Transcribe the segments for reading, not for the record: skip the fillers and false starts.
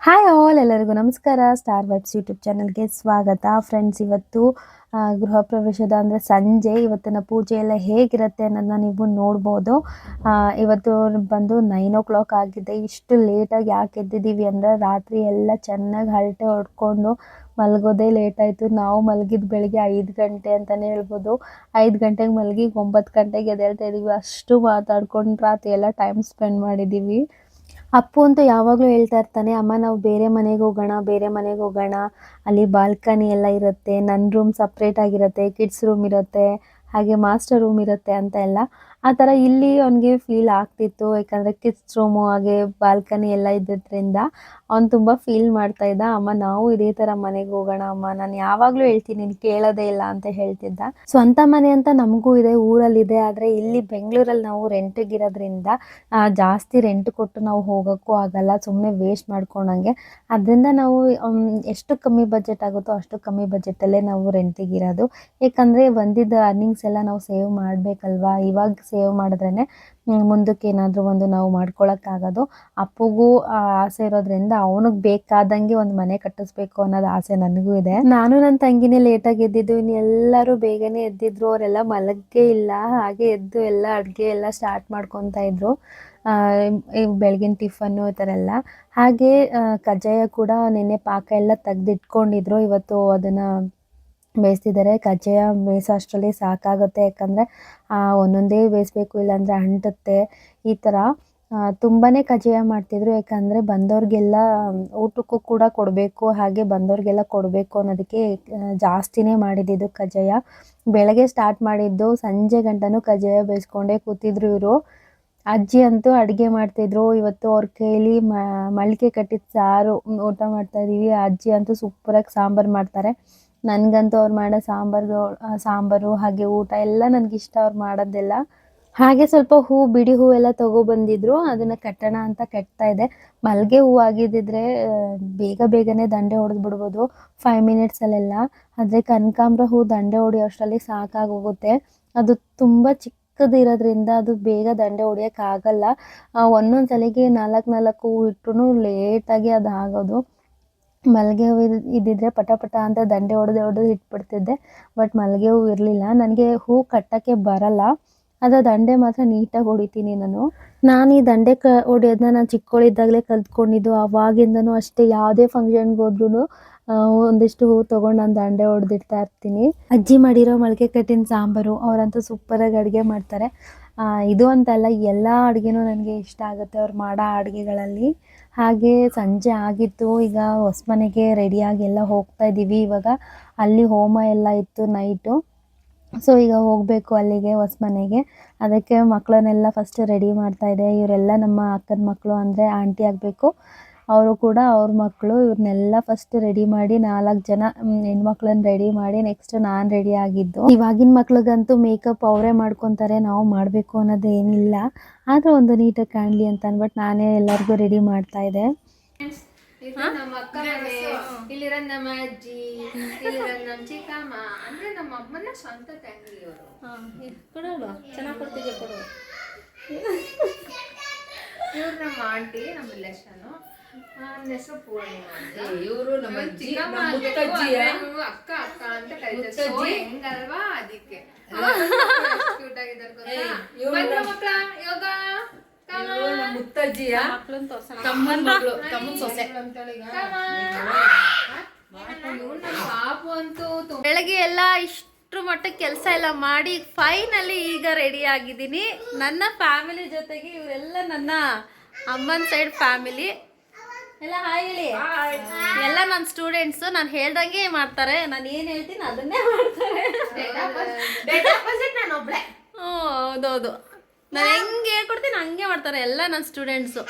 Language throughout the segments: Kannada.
ಹಾಯ್ ಆಲ್, ಎಲ್ಲರಿಗೂ ನಮಸ್ಕಾರ. ಸ್ಟಾರ್ ವೈಬ್ಸ್ ಯೂಟ್ಯೂಬ್ ಚಾನಲ್ಗೆ ಸ್ವಾಗತ. ಫ್ರೆಂಡ್ಸ್, ಇವತ್ತು ಗೃಹ ಪ್ರವೇಶದ ಅಂದರೆ ಸಂಜೆ ಇವತ್ತಿನ ಪೂಜೆ ಎಲ್ಲ ಹೇಗಿರುತ್ತೆ ಅನ್ನೋದನ್ನ ನೀವು ನೋಡ್ಬೋದು. ಇವತ್ತು ಬಂದು 9 o'clock ಆಗಿದೆ. ಇಷ್ಟು ಲೇಟಾಗಿ ಯಾಕೆ ಎದ್ದಿದ್ದೀವಿ ಅಂದರೆ ರಾತ್ರಿ ಎಲ್ಲ ಚೆನ್ನಾಗಿ ಹರಟೆ ಹೊಡ್ಕೊಂಡು ಮಲಗೋದೇ ಲೇಟ್ ಆಯಿತು. ನಾವು ಮಲಗಿದ್ದು ಬೆಳಿಗ್ಗೆ 5 ಗಂಟೆ ಅಂತಲೇ ಹೇಳ್ಬೋದು. 5 ಗಂಟೆಗೆ ಮಲಗಿ 9 ಗಂಟೆಗೆ ಎದ್ದೇಳ್ತಾ ಇದ್ದೀವಿ. ಅಷ್ಟು ಮಾತಾಡ್ಕೊಂಡು ರಾತ್ರಿ ಎಲ್ಲ ಟೈಮ್ ಸ್ಪೆಂಡ್ ಮಾಡಿದ್ದೀವಿ. ಅಪ್ಪು ಅಂತೂ ಯಾವಾಗಲೂ ಹೇಳ್ತಾ ಇರ್ತಾನೆ, ಅಮ್ಮ ನಾವು ಬೇರೆ ಮನೆಗೆ ಹೋಗೋಣ, ಬೇರೆ ಮನೆಗೆ ಹೋಗೋಣ, ಅಲ್ಲಿ ಬಾಲ್ಕನಿ ಎಲ್ಲ ಇರುತ್ತೆ, ನನ್ನ ರೂಮ್ ಸಪ್ರೇಟ್ ಆಗಿರುತ್ತೆ, ಕಿಡ್ಸ್ ರೂಮ್ ಇರುತ್ತೆ, ಹಾಗೆ ಮಾಸ್ಟರ್ ರೂಮ್ ಇರುತ್ತೆ ಅಂತ ಎಲ್ಲ. ಆ ಥರ ಇಲ್ಲಿ ಅವನಿಗೆ ಫೀಲ್ ಆಗ್ತಿತ್ತು. ಯಾಕಂದರೆ ಕಿಡ್ಸ್ ರೂಮು ಹಾಗೆ ಬಾಲ್ಕನಿ ಎಲ್ಲ ಇದ್ದಿದ್ದರಿಂದ ಅವ್ನು ತುಂಬ ಫೀಲ್ ಮಾಡ್ತಾ ಇದ್ದ. ಅಮ್ಮ ನಾವು ಇದೇ ಥರ ಮನೆಗೆ ಹೋಗೋಣ ಅಮ್ಮ, ನಾನು ಯಾವಾಗಲೂ ಹೇಳ್ತೀನಿ ನೀನು ಕೇಳೋದೇ ಇಲ್ಲ ಅಂತ ಹೇಳ್ತಿದ್ದ. ಸ್ವಂತ ಮನೆ ಅಂತ ನಮಗೂ ಇದೆ, ಊರಲ್ಲಿದೆ. ಆದರೆ ಇಲ್ಲಿ ಬೆಂಗಳೂರಲ್ಲಿ ನಾವು ರೆಂಟಿಗಿರೋದ್ರಿಂದ ಜಾಸ್ತಿ ರೆಂಟ್ ಕೊಟ್ಟು ನಾವು ಹೋಗೋಕ್ಕೂ ಆಗಲ್ಲ, ಸುಮ್ಮನೆ ವೇಸ್ಟ್ ಮಾಡ್ಕೊಂಡಂಗೆ. ಅದರಿಂದ ನಾವು ಎಷ್ಟು ಕಮ್ಮಿ ಬಜೆಟ್ ಆಗುತ್ತೋ ಅಷ್ಟು ಕಮ್ಮಿ ಬಜೆಟಲ್ಲೇ ನಾವು ರೆಂಟಿಗಿರೋದು. ಏಕೆಂದರೆ ಬಂದಿದ್ದ ಅರ್ನಿಂಗ್ಸ್ ಎಲ್ಲ ನಾವು ಸೇವ್ ಮಾಡಬೇಕಲ್ವಾ. ಇವಾಗ ಸೇವ್ ಮಾಡಿದ್ರೇ ಮುಂದಕ್ಕೆ ಏನಾದರೂ ಒಂದು ನಾವು ಮಾಡ್ಕೊಳಕ್ಕಾಗೋದು. ಅಪ್ಪುಗೂ ಆಸೆ ಇರೋದ್ರಿಂದ ಅವನಿಗೆ ಬೇಕಾದಂಗೆ ಒಂದು ಮನೆ ಕಟ್ಟಿಸ್ಬೇಕು ಅನ್ನೋದು ಆಸೆ ನನಗೂ ಇದೆ. ನಾನು ನನ್ನ ತಂಗಿನೇ ಲೇಟಾಗಿ ಎದ್ದಿದ್ದು, ಇನ್ನು ಎಲ್ಲರೂ ಬೇಗನೆ ಎದ್ದಿದ್ರು. ಅವರೆಲ್ಲ ಮಲಗೇ ಇಲ್ಲ, ಹಾಗೆ ಎದ್ದು ಎಲ್ಲ ಅಡುಗೆ ಎಲ್ಲ ಸ್ಟಾರ್ಟ್ ಮಾಡ್ಕೊತಾ ಇದ್ರು. ಬೆಳಗಿನ ಟಿಫನ್ನು ಈ ಥರ ಎಲ್ಲ. ಹಾಗೆ ಕಜ್ಜಾಯ ಕೂಡ ನಿನ್ನೆ ಪಾಕ ಎಲ್ಲ ತೆಗ್ದಿಟ್ಕೊಂಡಿದ್ರು. ಇವತ್ತು ಅದನ್ನು ಬೇಯಿಸ್ತಿದ್ದಾರೆ. ಕಜ್ಜಾಯ ಬೇಯಿಸೋ ಅಷ್ಟರಲ್ಲಿ ಸಾಕಾಗುತ್ತೆ. ಯಾಕಂದರೆ ಒಂದೊಂದೇ ಬೇಯಿಸ್ಬೇಕು, ಇಲ್ಲಾಂದರೆ ಅಂಟುತ್ತೆ. ಈ ಥರ ತುಂಬಾ ಕಜ್ಜಾಯ ಮಾಡ್ತಿದ್ರು. ಯಾಕಂದರೆ ಬಂದವ್ರಿಗೆಲ್ಲ ಊಟಕ್ಕೂ ಕೂಡ ಕೊಡಬೇಕು, ಹಾಗೆ ಬಂದವ್ರಿಗೆಲ್ಲ ಕೊಡಬೇಕು ಅನ್ನೋದಕ್ಕೆ ಜಾಸ್ತಿನೇ ಮಾಡಿದ್ದು ಕಜ್ಜಾಯ. ಬೆಳಗ್ಗೆ ಸ್ಟಾರ್ಟ್ ಮಾಡಿದ್ದು, ಸಂಜೆ ಗಂಟನೂ ಕಜ್ಜಾಯ ಬೇಯಿಸ್ಕೊಂಡೇ ಕೂತಿದ್ರು ಇವರು. ಅಜ್ಜಿ ಅಂತೂ ಅಡುಗೆ ಮಾಡ್ತಿದ್ರು. ಇವತ್ತು ಅವ್ರ ಕೈಲಿ ಮಳಿಕೆ ಕಟ್ಟಿದ ಸಾರು ಊಟ ಮಾಡ್ತಾಯಿದ್ದೀವಿ. ಅಜ್ಜಿ ಅಂತೂ ಸೂಪರಾಗಿ ಸಾಂಬಾರು ಮಾಡ್ತಾರೆ. ನನಗಂತೂ ಅವ್ರು ಮಾಡೋ ಸಾಂಬಾರು ಹಾಗೆ ಊಟ ಎಲ್ಲ ನನಗಿಷ್ಟ, ಅವ್ರು ಮಾಡೋದೆಲ್ಲ. ಹಾಗೆ ಸ್ವಲ್ಪ ಬಿಡಿ ಹೂವೆಲ್ಲ ತೊಗೊಬಂದಿದ್ರು, ಅದನ್ನು ಕಟ್ಟೋಣ ಅಂತ ಕಟ್ತಾ ಇದೆ. ಮಲ್ಲಿಗೆ ಹೂವು ಆಗಿದ್ದಿದ್ರೆ ಬೇಗನೆ ದಂಡೆ ಹೊಡೆದ್ಬಿಡ್ಬೋದು 5 minutesಲ್ಲೆಲ್ಲ. ಆದರೆ ಕನಕಾಂಬರ ಹೂ ದಂಡೆ ಹೊಡೆಯೋ ಅಷ್ಟರಲ್ಲಿ ಸಾಕಾಗೋಗುತ್ತೆ. ಅದು ತುಂಬ ಚಿಕ್ಕದಿರೋದ್ರಿಂದ ಅದು ಬೇಗ ದಂಡೆ ಹೊಡೆಯೋಕ್ಕಾಗಲ್ಲ. ಒಂದೊಂದು ಸಲಿಗೆ 4 ಹೂವು ಇಟ್ಟರು ಲೇಟಾಗಿ ಅದು ಆಗೋದು. ಮಲ್ಲಿಗೆ ಹೂವು ಇದ್ದಿದ್ರೆ ಪಟ ಅಂತ ದಂಡೆ ಹೊಡೆದು ಇಟ್ಬಿಡ್ತಿದ್ದೆ. ಬಟ್ ಮಲ್ಲಿಗೆ ಹೂವು ಇರಲಿಲ್ಲ. ನನಗೆ ಹೂ ಕಟ್ಟೋಕ್ಕೆ ಬರಲ್ಲ, ಆದರೆ ದಂಡೆ ಮಾತ್ರ ನೀಟಾಗಿ ಹೊಡಿತೀನಿ ನಾನು ಈ ದಂಡೆ ಹೊಡಿಯೋದನ್ನ ನಾನು ಚಿಕ್ಕವಳಿದ್ದಾಗಲೇ ಕಲ್ತ್ಕೊಂಡಿದ್ದು. ಆವಾಗಿಂದನೂ ಅಷ್ಟೇ, ಯಾವುದೇ ಫಂಕ್ಷನ್ಗೆ ಹೋದ್ರೂ ಒಂದಿಷ್ಟು ಹೂ ತೊಗೊಂಡು ನಾನು ದಂಡೆ ಹೊಡೆದಿಡ್ತಾ ಇರ್ತೀನಿ. ಅಜ್ಜಿ ಮಾಡಿರೋ ಮೊಳಕೆ ಕಟ್ಟಿನ ಸಾಂಬಾರು, ಅವರಂತೂ ಸೂಪರಾಗಿ ಅಡುಗೆ ಮಾಡ್ತಾರೆ. ಇದು ಅಂತಲ್ಲ, ಎಲ್ಲ ಅಡುಗೆನೂ ನನಗೆ ಇಷ್ಟ ಆಗುತ್ತೆ ಅವ್ರು ಮಾಡೋ ಅಡುಗೆಗಳಲ್ಲಿ. ಹಾಗೆ ಸಂಜೆ ಆಗಿತ್ತು. ಈಗ ಹೊಸಮನೆಗೆ ರೆಡಿಯಾಗಿ ಎಲ್ಲ ಹೋಗ್ತಾ ಇದ್ದೀವಿ. ಇವಾಗ ಅಲ್ಲಿ ಹೋಮ ಎಲ್ಲ ಇತ್ತು ನೈಟು. ಸೊ ಈಗ ಹೋಗಬೇಕು ಅಲ್ಲಿಗೆ, ಹೊಸಮನೆಗೆ. ಅದಕ್ಕೆ ಮಕ್ಕಳನ್ನೆಲ್ಲ ಫಸ್ಟ್ ರೆಡಿ ಮಾಡ್ತಾ ಇದೆ. ಇವರೆಲ್ಲ ನಮ್ಮ ಅಕ್ಕನ ಮಕ್ಕಳು, ಅಂದರೆ ಆಂಟಿ ಆಗಬೇಕು. ಅವರು ಕೂಡ ಅವ್ರ ಮಕ್ಕಳು. ಇವ್ರನ್ನೆಲ್ಲ ಫಸ್ಟ್ ರೆಡಿ ಮಾಡಿ 4 ಜನ ಹೆಣ್ಮಕ್ಳನ್ನ ರೆಡಿ ಮಾಡಿ ನೆಕ್ಸ್ಟ್ ನಾನು ರೆಡಿ ಆಗಿದ್ದು. ಇವಾಗಿನ ಮಕ್ಳಿಗಂತೂ ಮೇಕಪ್ ಅವರೇ ಮಾಡ್ಕೊತಾರೆ, ನಾವು ಮಾಡಬೇಕು ಅನ್ನೋದು ಏನಿಲ್ಲ. ಆದರೆ ಒಂದು ನೀಟಾಗಿ ಕಾಣಲಿ ಅಂತ ಅಂದ್ಬಿಟ್ಟು ನಾನೇ ಎಲ್ಲರಿಗೂ ರೆಡಿ ಮಾಡ್ತಾ ಇದ್ದೆ. ನಮ್ಮ ಅಕ್ಕ ಮನೆ, ಇಲ್ಲಿರೋದು ನಮ್ಮ ಅಜ್ಜಿ, ಇಲ್ಲಿರೋದು ನಮ್ಮ ಚಿಕ್ಕಮ್ಮ, ಅಂದ್ರೆ ನಮ್ಮ ಅಮ್ಮನ ಸ್ವಂತ ತಂಗಿಯವರು. ಕೊಡೋಣ, ಚೆನ್ನಾಗಿ ಕೊಡ್ತಿದ್ದೆ ಕೊಡು. ಇವ್ರು ನಮ್ಮ ಆಂಟಿ, ನಮ್ಮ ರಿಲೇಷನ್. ನನ್ನ ಹೆಸರು ಪೂರ್ಣಿಮಾ ಅಂತ. ಇವರು ನಮ್ಮ ಚಿಕ್ಕಮ್ಮ ಅಕ್ಕ ಅಕ್ಕ ಅಂತ ಕರೀತಾರೆ. ಹೆಂಗಲ್ವಾ, ಅದಕ್ಕೆ ಕ್ಯೂಟ್ ಆಗಿದ್ದಾರೆ ಮಕ್ಕಳ. ಯೋಗ ಮುತ್ತಜ್ಜಿಯ ತಮ್ಮನ ಮಗಳು, ತಮ್ಮನ ಸೊಸೆ. ಪಾಪು ಅಂತೂ ಬೆಳಗ್ಗೆ ಎಲ್ಲ ಇಷ್ಟರ ಮಟ್ಟಕ್ಕೆ ಕೆಲಸ ಎಲ್ಲ ಮಾಡಿ ಫೈನಲಿ ಈಗ ರೆಡಿ ಆಗಿದ್ದೀನಿ. ನನ್ನ ಫ್ಯಾಮಿಲಿ ಜೊತೆಗೆ ಇವರೆಲ್ಲ ನನ್ನ ಅಮ್ಮನ ಸೈಡ್ ಫ್ಯಾಮಿಲಿ ಎಲ್ಲ. ಹಾಯ್ ಹೇಳಿ. ಎಲ್ಲ ನನ್ನ ಸ್ಟೂಡೆಂಟ್ಸು. ನಾನು ಹೇಳ್ದಂಗೆ ಮಾಡ್ತಾರೆ, ನಾನು ಏನು ಹೇಳ್ತೀನಿ ಅದನ್ನೇ ಮಾಡ್ತಾರೆ. ಹೌದೌದು, ನಾನು ಹೆಂಗೆ ಹೇಳ್ಕೊಡ್ತೀನಿ ಹಂಗೆ ಮಾಡ್ತಾರೆ ಎಲ್ಲ ನನ್ನ ಸ್ಟೂಡೆಂಟ್ಸು.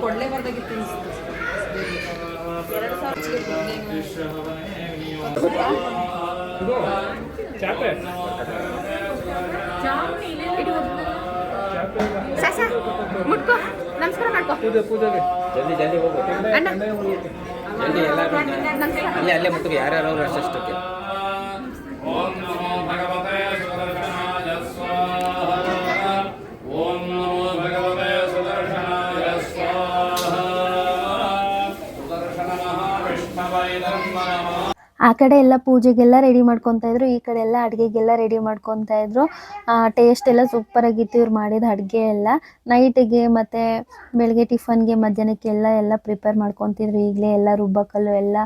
ಕೊಡ್ಲೇಬಾರ್ದಾಗಿತ್ತು. ಮುಟ್ಕೋ ನಮಸ್ಕಾರ ಮಾಡ್ಕೋ ಜಲ್ದಿ ಜಲ್ದಿ ಹೋಗು ಅಣ್ಣ ಜಲ್ದಿ ಎಲ್ಲರೂ ಅಲ್ಲೇ ಅಲ್ಲೇ ಮುಟ್ಟಿಗೆ ಯಾರ್ಯಾರು ಅವರು ಅಷ್ಟಕ್ಕೆ ಓಂ ನಮೋ ಭಗವತೆ ಸುದರ್ಶನಾಯ ಸ್ವಾಹ ಓಂ ನಮೋ ಭಗವತೆ ಸುದರ್ಶನಾಯ ಸ್ವಾಹ ಸುದರ್ಶನ ಮಹಾವಿಷ್ಣವೇ ನಮಃ. ಆ ಕಡೆ ಎಲ್ಲ ಪೂಜೆಗೆಲ್ಲ ರೆಡಿ ಮಾಡ್ಕೊತಾ ಇದ್ರು, ಈ ಕಡೆ ಎಲ್ಲ ಅಡುಗೆಗೆಲ್ಲ ರೆಡಿ ಮಾಡ್ಕೊತಾ ಇದ್ರು. ಟೇಸ್ಟ್ ಎಲ್ಲ ಸೂಪರಾಗಿತ್ತು ಇವ್ರು ಮಾಡಿದ ಅಡುಗೆ ಎಲ್ಲ. ನೈಟಿಗೆ ಮತ್ತು ಬೆಳಗ್ಗೆ ಟಿಫನ್ಗೆ ಮಧ್ಯಾಹ್ನಕ್ಕೆಲ್ಲ ಎಲ್ಲ ಪ್ರಿಪೇರ್ ಮಾಡ್ಕೊತಿದ್ರು. ಈಗಲೇ ಎಲ್ಲ ರುಬ್ಬಕಲ್ಲು ಎಲ್ಲ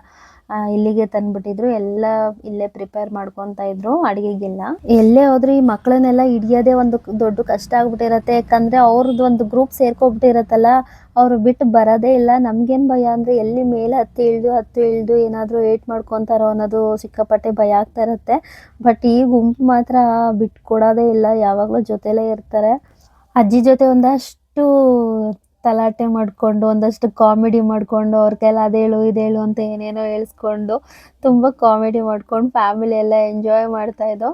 ಇಲ್ಲಿಗೆ ತಂದುಬಿಟ್ಟಿದ್ರು. ಎಲ್ಲ ಇಲ್ಲೇ ಪ್ರಿಪೇರ್ ಮಾಡ್ಕೊತಾ ಇದ್ರು ಅಡುಗೆಗೆಲ್ಲ. ಎಲ್ಲೇ ಹೋದ್ರೂ ಈ ಮಕ್ಕಳನ್ನೆಲ್ಲ ಹಿಡಿಯೋದೇ ಒಂದು ದೊಡ್ಡ ಕಷ್ಟ ಆಗ್ಬಿಟ್ಟಿರತ್ತೆ. ಯಾಕಂದರೆ ಅವ್ರದ್ದು ಒಂದು ಗ್ರೂಪ್ ಸೇರ್ಕೊಬಿಟ್ಟಿರತ್ತಲ್ಲ, ಅವರು ಬಿಟ್ಟು ಬರೋದೇ ಇಲ್ಲ. ನಮಗೇನು ಭಯ ಅಂದರೆ ಎಲ್ಲಿ ಮೇಲೆ ಹತ್ತಿ ಇಳಿದು ಏನಾದರೂ ಏಟ್ ಮಾಡ್ಕೊತಾರೋ ಅನ್ನೋದು ಸಿಕ್ಕಾಪಟ್ಟೆ ಭಯ ಆಗ್ತಾ ಇರುತ್ತೆ. ಬಟ್ ಈ ಗುಂಪು ಮಾತ್ರ ಬಿಟ್ಕೊಡೋದೇ ಇಲ್ಲ, ಯಾವಾಗಲೂ ಜೊತೆಲೇ ಇರ್ತಾರೆ. ಅಜ್ಜಿ ಜೊತೆ ಒಂದಷ್ಟು ತಲಾಟೆ ಮಾಡಿಕೊಂಡು, ಒಂದಷ್ಟು ಕಾಮಿಡಿ ಮಾಡಿಕೊಂಡು, ಅವ್ರ ಕೈಲಿ ಅದೇಳು ಇದೇಳು ಅಂತ ಏನೇನೋ ಹೇಳಿಸ್ಕೊಂಡು ತುಂಬ ಕಾಮಿಡಿ ಮಾಡ್ಕೊಂಡು ಫ್ಯಾಮಿಲಿ ಎಲ್ಲ ಎಂಜಾಯ್ ಮಾಡ್ತಾಯಿದ್ದೋ.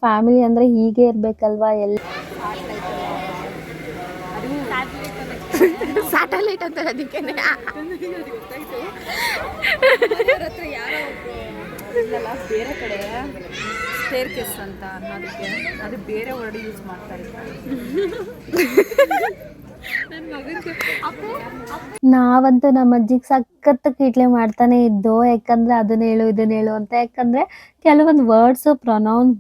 ಫ್ಯಾಮಿಲಿ ಅಂದರೆ ಹೀಗೆ ಇರಬೇಕಲ್ವಾ. ಸ್ಯಾಟಲೈಟ್ ಅಂತ ಅದಕ್ಕೆ ಬೇರೆ ಕಡೆ ಸ್ಟೇರ್ ಕೇಸ್ ಅಂತ ಅನ್ನೋದಕ್ಕೆ ಅದು ಬೇರೆ ವರ್ಡ್ ಯೂಸ್ ಮಾಡ್ತಾ ಇದ್ದಾರೆ. ನಾವಂತೂ ನಮ್ಮ ಅಜ್ಜಿಗೆ ಸಖತ್ ಕೀಟ್ಲೆ ಮಾಡ್ತಾನೆ ಇದ್ದೋ. ಯಾಕಂದರೆ ಅದನ್ನ ಹೇಳು ಇದನ್ನ ಹೇಳು ಅಂತ. ಯಾಕಂದರೆ ಕೆಲವೊಂದು ವರ್ಡ್ಸು ಪ್ರೊನೌನ್ಸ್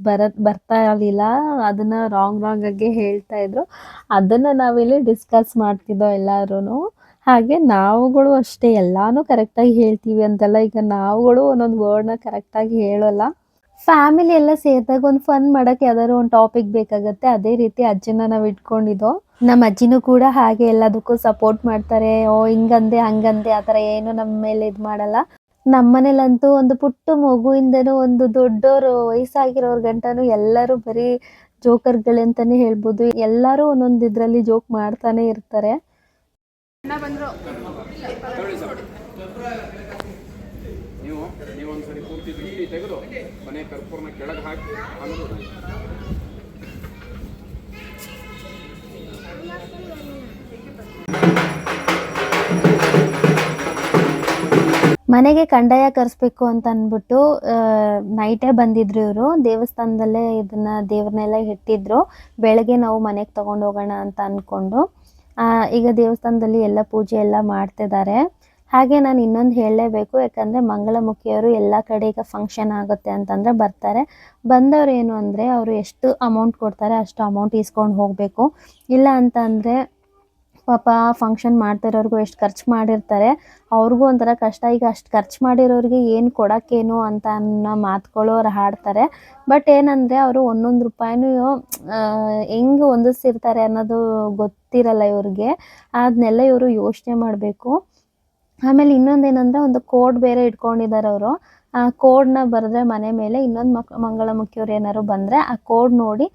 ಬರ್ತಾ ಇರಲಿಲ್ಲ, ಅದನ್ನು ರಾಂಗ್ ಆಗಿ ಹೇಳ್ತಾ ಇದ್ರು. ಅದನ್ನು ನಾವಿಲ್ಲಿ ಡಿಸ್ಕಸ್ ಮಾಡ್ತಿದ್ದೋ ಎಲ್ಲರೂ. ಹಾಗೆ ನಾವುಗಳು ಅಷ್ಟೇ ಎಲ್ಲಾನು ಕರೆಕ್ಟಾಗಿ ಹೇಳ್ತೀವಿ ಅಂತಲ್ಲ, ಈಗ ನಾವುಗಳು ಒಂದೊಂದು ವರ್ಡ್ನ ಕರೆಕ್ಟಾಗಿ ಹೇಳೋಲ್ಲ. ಫ್ಯಾಮಿಲಿ ಎಲ್ಲ ಸೇರಿದಾಗ ಒಂದು ಫನ್ ಮಾಡೋಕ್ಕೆ ಯಾವ್ದಾದ್ರು ಒಂದು ಟಾಪಿಕ್ ಬೇಕಾಗುತ್ತೆ. ಅದೇ ರೀತಿ ಅಜ್ಜಿನ ನಾವು ಇಟ್ಕೊಂಡಿದ್ದೋ. ನಮ್ಮ ಅಜ್ಜಿನೂ ಕೂಡ ಹಾಗೆ ಎಲ್ಲದಕ್ಕೂ ಸಪೋರ್ಟ್ ಮಾಡ್ತಾರೆ. ಓ ಹಿಂಗಂದೆ ಹಂಗಂದೆ ಆ ಥರ ಏನು ನಮ್ಮ ಮೇಲೆ ಇದು ಮಾಡಲ್ಲ. ನಮ್ಮ ಮನೇಲಂತೂ ಒಂದು ಪುಟ್ಟ ಮಗುವಿಂದನೂ ಒಂದು ದೊಡ್ಡೋರು ವಯಸ್ಸಾಗಿರೋರ್ ಗಂಟನೂ ಎಲ್ಲರೂ ಬರೀ ಜೋಕರ್ಗಳಂತಲೇ ಹೇಳ್ಬೋದು. ಎಲ್ಲರೂ ಒಂದೊಂದು ಇದರಲ್ಲಿ ಜೋಕ್ ಮಾಡ್ತಾನೆ ಇರ್ತಾರೆ. ನೀವು ಒಂದ್ಸರಿ ಪೂರ್ತಿ ದೃಷ್ಟಿ ತೆಗೆದು ಮನೆ ಕರ್ಪೂರ್ನ ಕೆಳಗೆ ಹಾಕಿ ಆಮೇಲೆ ಮನೆಗೆ ಕಂದಾಯ ಕರೆಸ್ಬೇಕು ಅಂತ ಅಂದ್ಬಿಟ್ಟು ನೈಟೇ ಬಂದಿದ್ರು ಇವರು. ದೇವಸ್ಥಾನದಲ್ಲೇ ಇದನ್ನು ದೇವ್ರನ್ನೆಲ್ಲ ಇಟ್ಟಿದ್ರು. ಬೆಳಗ್ಗೆ ನಾವು ಮನೆಗೆ ತೊಗೊಂಡು ಹೋಗೋಣ ಅಂತ ಅಂದ್ಕೊಂಡು ಈಗ ದೇವಸ್ಥಾನದಲ್ಲಿ ಎಲ್ಲ ಪೂಜೆ ಎಲ್ಲ ಮಾಡ್ತಿದ್ದಾರೆ. ಹಾಗೆ ನಾನು ಇನ್ನೊಂದು ಹೇಳಲೇಬೇಕು, ಯಾಕಂದರೆ ಮಂಗಳಮುಖಿಯವರು ಎಲ್ಲ ಕಡೆ ಈಗ ಫಂಕ್ಷನ್ ಆಗುತ್ತೆ ಅಂತಂದರೆ ಬರ್ತಾರೆ. ಬಂದವರು ಏನು ಅಂದರೆ ಅವರು ಎಷ್ಟು ಅಮೌಂಟ್ ಕೊಡ್ತಾರೆ ಅಷ್ಟು ಅಮೌಂಟ್ ಇಸ್ಕೊಂಡು ಹೋಗಬೇಕು. ಇಲ್ಲ ಅಂತ ಅಂದರೆ ಪಾಪ ಫಂಕ್ಷನ್ ಮಾಡ್ತಿರೋರ್ಗೂ ಎಷ್ಟು ಖರ್ಚು ಮಾಡಿರ್ತಾರೆ, ಅವ್ರಿಗೂ ಒಂಥರ ಕಷ್ಟ. ಈಗ ಅಷ್ಟು ಖರ್ಚು ಮಾಡಿರೋರಿಗೆ ಏನು ಕೊಡೋಕ್ಕೇನು ಅಂತ ಅನ್ನೋ ಮಾತುಗಳು ಅವ್ರು ಹಾಡ್ತಾರೆ. ಬಟ್ ಏನಂದರೆ ಅವರು ಒಂದೊಂದು ರೂಪಾಯಿನೂ ಹೆಂಗೆ ಹೊಂದಿಸ್ತಿರ್ತಾರೆ ಅನ್ನೋದು ಗೊತ್ತಿರಲ್ಲ ಇವ್ರಿಗೆ. ಅದನ್ನೆಲ್ಲ ಇವರು ಯೋಚನೆ ಮಾಡಬೇಕು. ಆಮೇಲೆ ಇನ್ನೊಂದೇನೆಂದರೆ ಒಂದು ಕೋಡ್ ಬೇರೆ ಇಟ್ಕೊಂಡಿದ್ದಾರೆ ಅವರು. ಆ ಕೋಡ್ನ ಬರೆದ್ರೆ ಮನೆ ಮೇಲೆ ಇನ್ನೊಂದು ಮಂಗಳಮುಖಿಯವ್ರು ಏನಾದ್ರು ಬಂದರೆ ಆ ಕೋಡ್ ನೋಡಿ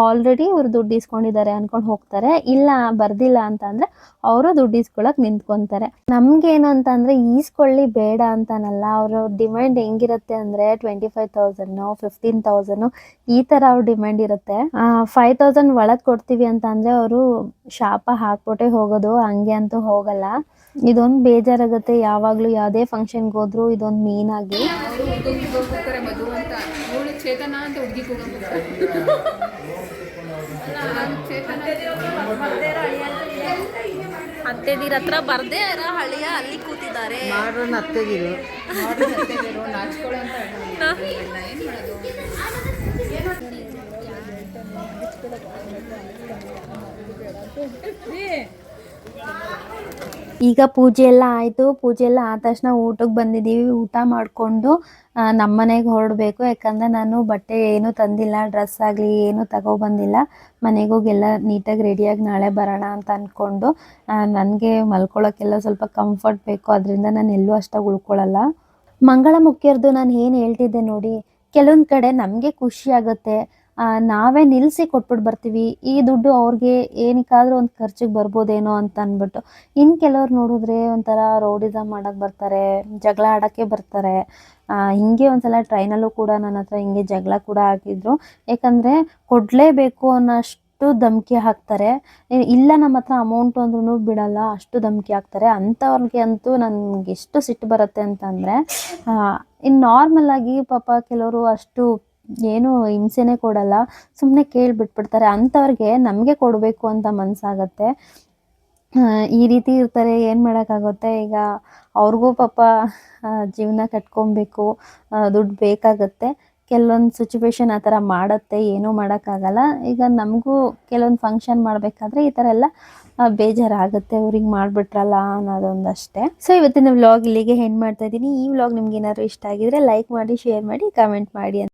ಆಲ್ರೆಡಿ ಇವರು ದುಡ್ಡು ಇಸ್ಕೊಂಡಿದ್ದಾರೆ ಅಂದ್ಕೊಂಡು ಹೋಗ್ತಾರೆ. ಇಲ್ಲ ಬರ್ದಿಲ್ಲ ಅಂತ ಅಂದರೆ ಅವರು ದುಡ್ಡು ಇಸ್ಕೊಳ್ಳೋಕೆ ನಿಂತ್ಕೊತಾರೆ. ನಮಗೇನು ಅಂತಂದರೆ ಈಸ್ಕೊಳ್ಳಿ ಬೇಡ ಅಂತಾನಲ್ಲ, ಅವರು ಡಿಮ್ಯಾಂಡ್ ಹೆಂಗಿರುತ್ತೆ ಅಂದರೆ 25,000 15,000 ಈ ಥರ ಅವ್ರ ಡಿಮ್ಯಾಂಡ್ ಇರುತ್ತೆ. 5,000 ಒಳಗೆ ಕೊಡ್ತೀವಿ ಅಂತ ಅಂದರೆ ಅವರು ಶಾಪ ಹಾಕ್ಬಿಟ್ಟೆ ಹೋಗೋದು, ಹಂಗೆ ಅಂತೂ ಹೋಗಲ್ಲ. ಇದೊಂದು ಬೇಜಾರಾಗುತ್ತೆ. ಯಾವಾಗಲೂ ಯಾವುದೇ ಫಂಕ್ಷನ್ಗೆ ಹೋದ್ರು ಇದೊಂದು ಮೇನ್ ಆಗಿ. ಮಧು ಅಂತ ಇವಳು ಚೇತನ ಅಂತ ಹುಡುಗಿ ಅತ್ತೆದೀರ ಹತ್ರ ಬರ್ದೇ ಇರೋ ಹಳಿಯ ಅಲ್ಲಿ ಕೂತಿದ್ದಾರೆ. ಅತ್ತೆಗಿರು ನಾಚ್ಕೊಳ್ಳೋ ಅಂತ ಏನು ಈಗ ಪೂಜೆ ಎಲ್ಲ ಆಯಿತು. ಪೂಜೆ ಎಲ್ಲ ಆದ ತಕ್ಷಣ ಊಟಕ್ಕೆ ಬಂದಿದ್ದೀವಿ. ಊಟ ಮಾಡಿಕೊಂಡು ನಮ್ಮ ಮನೆಗೆ ಹೊರಡಬೇಕು. ಯಾಕಂದರೆ ನಾನು ಬಟ್ಟೆ ಏನೂ ತಂದಿಲ್ಲ, ಡ್ರೆಸ್ ಆಗಲಿ ಏನೂ ತಗೊಬಂದಿಲ್ಲ. ಮನೆಗೆ ಹೋಗಿ ಎಲ್ಲ ನೀಟಾಗಿ ರೆಡಿಯಾಗಿ ನಾಳೆ ಬರೋಣ ಅಂತ ಅಂದ್ಕೊಂಡು. ನನಗೆ ಮಲ್ಕೊಳ್ಳೋಕ್ಕೆಲ್ಲ ಸ್ವಲ್ಪ ಕಂಫರ್ಟ್ ಬೇಕು, ಅದರಿಂದ ನಾನು ಎಲ್ಲೂ ಅಷ್ಟಾಗಿ ಉಳ್ಕೊಳ್ಳಲ್ಲ. ಮಂಗಳಮುಖಿಯರ್ದು ನಾನು ಏನು ಹೇಳ್ತಿದ್ದೆ ನೋಡಿ, ಕೆಲವೊಂದು ಕಡೆ ನಮಗೆ ಖುಷಿ ಆಗುತ್ತೆ, ನಾವೇ ನಿಲ್ಲಿಸಿ ಕೊಟ್ಬಿಟ್ಟು ಬರ್ತೀವಿ. ಈ ದುಡ್ಡು ಅವ್ರಿಗೆ ಏನಕ್ಕಾದ್ರೂ ಒಂದು ಖರ್ಚಿಗೆ ಬರ್ಬೋದೇನೋ ಅಂತ ಅಂದ್ಬಿಟ್ಟು. ಇನ್ನು ಕೆಲವ್ರು ನೋಡಿದ್ರೆ ಒಂಥರ ರೌಡಿಸಮ್ ಮಾಡಕ್ಕೆ ಬರ್ತಾರೆ, ಜಗಳ ಆಡೋಕ್ಕೆ ಬರ್ತಾರೆ. ಹಿಂಗೆ ಒಂದ್ಸಲ ಟ್ರೈನಲ್ಲೂ ಕೂಡ ನನ್ನ ಹತ್ರ ಹಿಂಗೆ ಜಗಳ ಕೂಡ ಆಗಿದ್ರು. ಯಾಕಂದರೆ ಕೊಡಲೇಬೇಕು ಅನ್ನೋಷ್ಟು ಧಮಕಿ ಹಾಕ್ತಾರೆ. ಇಲ್ಲ ನಮ್ಮ ಹತ್ರ ಅಮೌಂಟು ಅಂದ್ರೂ ಬಿಡಲ್ಲ, ಅಷ್ಟು ಧಮಕಿ ಹಾಕ್ತಾರೆ. ಅಂಥವ್ರಿಗೆ ಅಂತೂ ನನಗೆ ಎಷ್ಟು ಸಿಟ್ಟು ಬರುತ್ತೆ ಅಂತಂದರೆ, ಇನ್ನು ನಾರ್ಮಲಾಗಿ ಪಾಪ ಕೆಲವರು ಅಷ್ಟು ಏನೂ ಹಿಂಸೆನೇ ಕೊಡಲ್ಲ, ಸುಮ್ಮನೆ ಕೇಳಿಬಿಟ್ಬಿಡ್ತಾರೆ. ಅಂಥವ್ರಿಗೆ ನಮಗೆ ಕೊಡಬೇಕು ಅಂತ ಮನಸ್ಸಾಗತ್ತೆ. ಈ ರೀತಿ ಇರ್ತಾರೆ, ಏನು ಮಾಡೋಕ್ಕಾಗುತ್ತೆ. ಈಗ ಅವ್ರಿಗೂ ಪಾಪ ಜೀವನ ಕಟ್ಕೊಬೇಕು, ದುಡ್ಡು ಬೇಕಾಗತ್ತೆ. ಕೆಲವೊಂದು ಸಿಚುವೇಶನ್ ಆ ಥರ ಮಾಡುತ್ತೆ, ಏನೂ ಮಾಡೋಕ್ಕಾಗಲ್ಲ. ಈಗ ನಮಗೂ ಕೆಲವೊಂದು ಫಂಕ್ಷನ್ ಮಾಡಬೇಕಾದ್ರೆ ಈ ಥರ ಎಲ್ಲ ಬೇಜಾರಾಗುತ್ತೆ, ಅವ್ರಿಗೆ ಮಾಡಿಬಿಟ್ರಲ್ಲ ಅನ್ನೋದೊಂದಷ್ಟೇ. ಸೊ ಇವತ್ತಿನ ವ್ಲಾಗ್ ಇಲ್ಲಿಗೆ ಎಂಡ್ ಮಾಡ್ತಾಯಿದ್ದೀನಿ. ಈ ವ್ಲಾಗ್ ನಿಮ್ಗೆ ಏನಾದರೂ ಇಷ್ಟ ಆಗಿದ್ರೆ ಲೈಕ್ ಮಾಡಿ, ಶೇರ್ ಮಾಡಿ, ಕಮೆಂಟ್ ಮಾಡಿ.